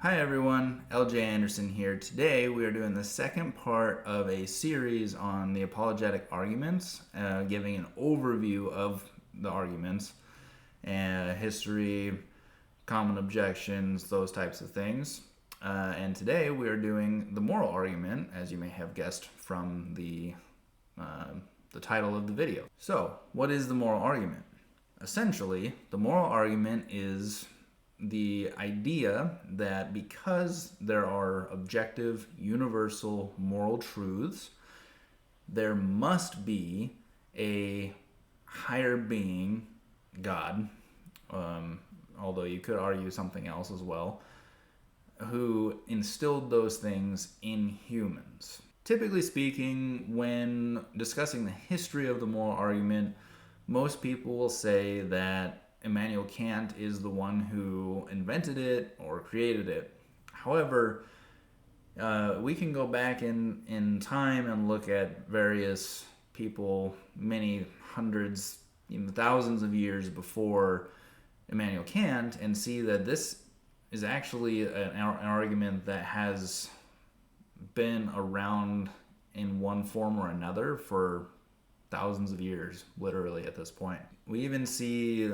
Hi everyone, LJ Anderson here. Today we are doing the second part of a series on the apologetic arguments, giving an overview of the arguments and history, common objections, those types of things. And today we are doing the moral argument, as you may have guessed from the title of the video. So, what is the moral argument? Essentially, the moral argument is the idea that because there are objective, universal moral truths, there must be a higher being, God, although you could argue something else as well, who instilled those things in humans. Typically speaking, when discussing the history of the moral argument, most people will say that Immanuel Kant is the one who invented it or created it. However, we can go back in time and look at various people many hundreds, even thousands of years before Immanuel Kant and see that this is actually an argument that has been around in one form or another for thousands of years, literally, at this point. We even see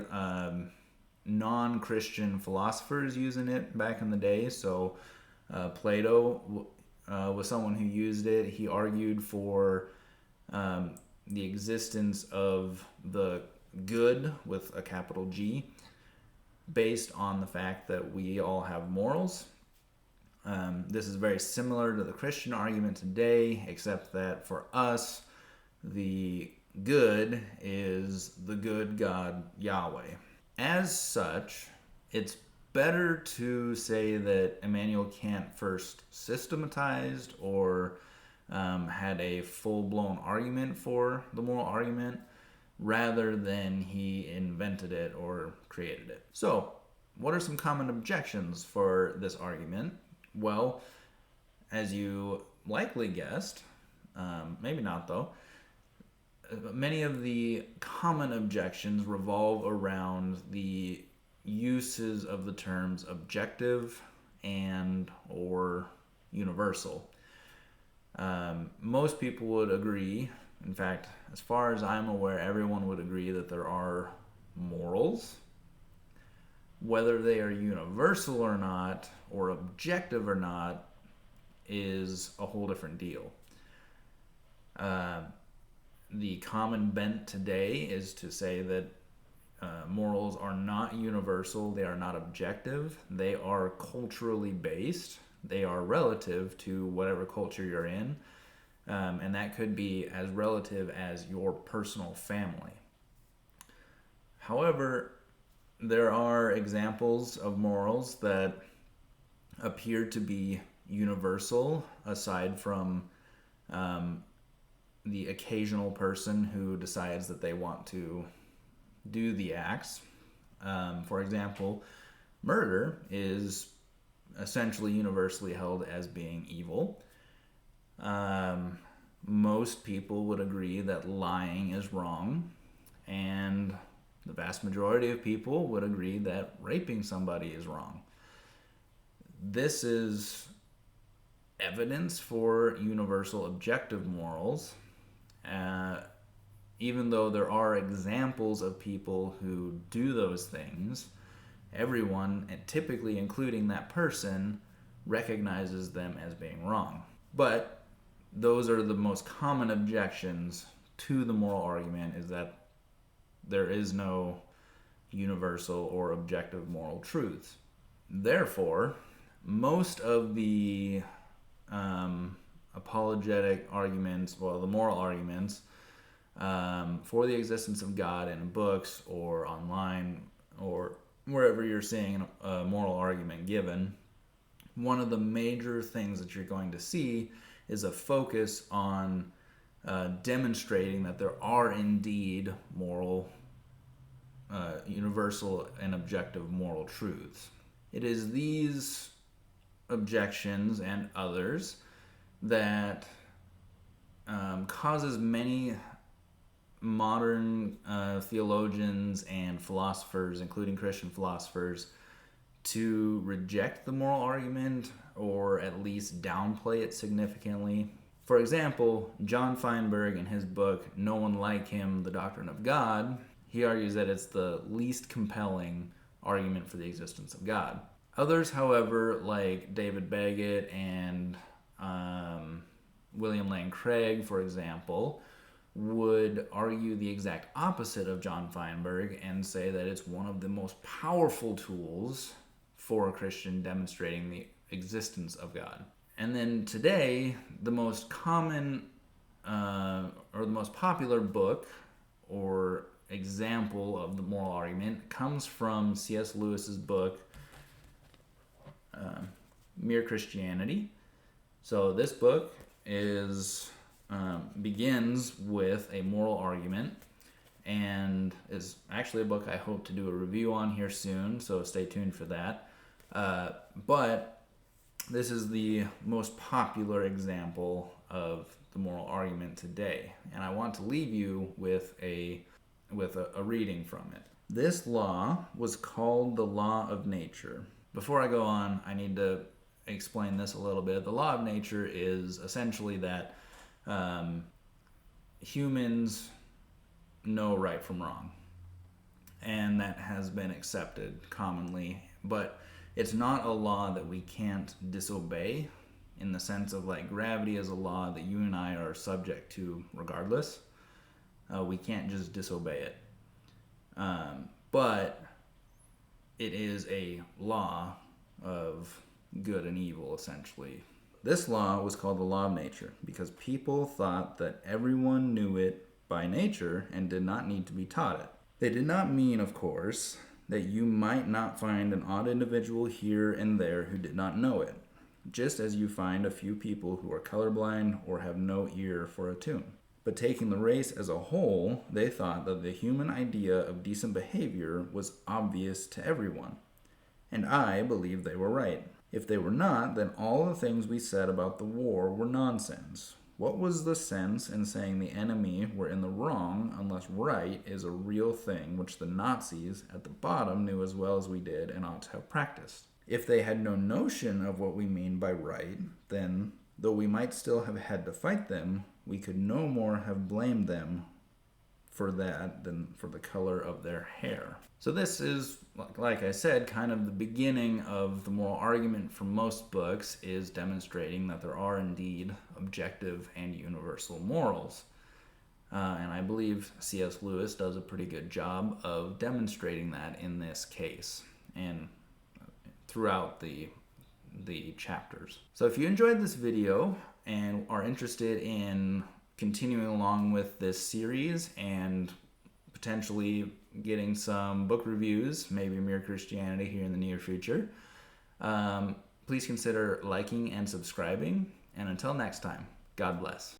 non-Christian philosophers using it back in the day. So Plato was someone who used it. He argued for the existence of the good with a capital G, based on the fact that we all have morals. This is very similar to the Christian argument today, except that for us, the good is the good God Yahweh. As such, it's better to say that Immanuel Kant first systematized or had a full-blown argument for the moral argument rather than he invented it or created it. So, what are some common objections for this argument? Well, as you likely guessed, maybe not though, many of the common objections revolve around the uses of the terms objective and or universal. Most people would agree, in fact, as far as I'm aware, everyone would agree that there are morals. Whether they are universal or not, or objective or not, is a whole different deal. The common bent today is to say that morals are not universal, they are not objective, they are culturally based, they are relative to whatever culture you're in, and that could be as relative as your personal family. However, there are examples of morals that appear to be universal, aside from the occasional person who decides that they want to do the acts. For example, murder is essentially universally held as being evil. Most people would agree that lying is wrong, and the vast majority of people would agree that raping somebody is wrong. This is evidence for universal objective morals. Even though there are examples of people who do those things, everyone, and typically including that person, recognizes them as being wrong. But those are the most common objections to the moral argument, is that there is no universal or objective moral truths. Therefore, most of the apologetic arguments, well, the moral arguments, for the existence of God in books or online or wherever you're seeing a moral argument given, one of the major things that you're going to see is a focus on demonstrating that there are indeed moral, universal and objective moral truths. It is these objections and others that causes many modern theologians and philosophers, including Christian philosophers, to reject the moral argument or at least downplay it significantly. For example, John Feinberg in his book, No One Like Him, The Doctrine of God, he argues that it's the least compelling argument for the existence of God. Others, however, like David Baggett and William Lane Craig, for example, would argue the exact opposite of John Feinberg and say that it's one of the most powerful tools for a Christian demonstrating the existence of God. And then today, the most common or the most popular book or example of the moral argument comes from C.S. Lewis's book, Mere Christianity. So this book begins with a moral argument and is actually a book I hope to do a review on here soon, so stay tuned for that. But this is the most popular example of the moral argument today, and I want to leave you with a reading from it. This law was called the law of nature. Before I go on, I need to explain this a little bit. The law of nature is essentially that humans know right from wrong, and that has been accepted commonly, but it's not a law that we can't disobey in the sense of like gravity is a law that you and I are subject to regardless. We can't just disobey it. But it is a law of good and evil, essentially. This law was called the law of nature because people thought that everyone knew it by nature and did not need to be taught it. They did not mean, of course, that you might not find an odd individual here and there who did not know it, just as you find a few people who are colorblind or have no ear for a tune. But taking the race as a whole, they thought that the human idea of decent behavior was obvious to everyone. And I believe they were right. If they were not, then all the things we said about the war were nonsense. What was the sense in saying the enemy were in the wrong unless right is a real thing which the Nazis at the bottom knew as well as we did and ought to have practiced? If they had no notion of what we mean by right, then, though we might still have had to fight them, we could no more have blamed them for that than for the color of their hair. So this is, like I said, kind of the beginning of the moral argument for most books, is demonstrating that there are indeed objective and universal morals. And I believe C.S. Lewis does a pretty good job of demonstrating that in this case and throughout the chapters. So if you enjoyed this video and are interested in continuing along with this series and potentially getting some book reviews, maybe Mere Christianity here in the near future, please consider liking and subscribing. And until next time, God bless.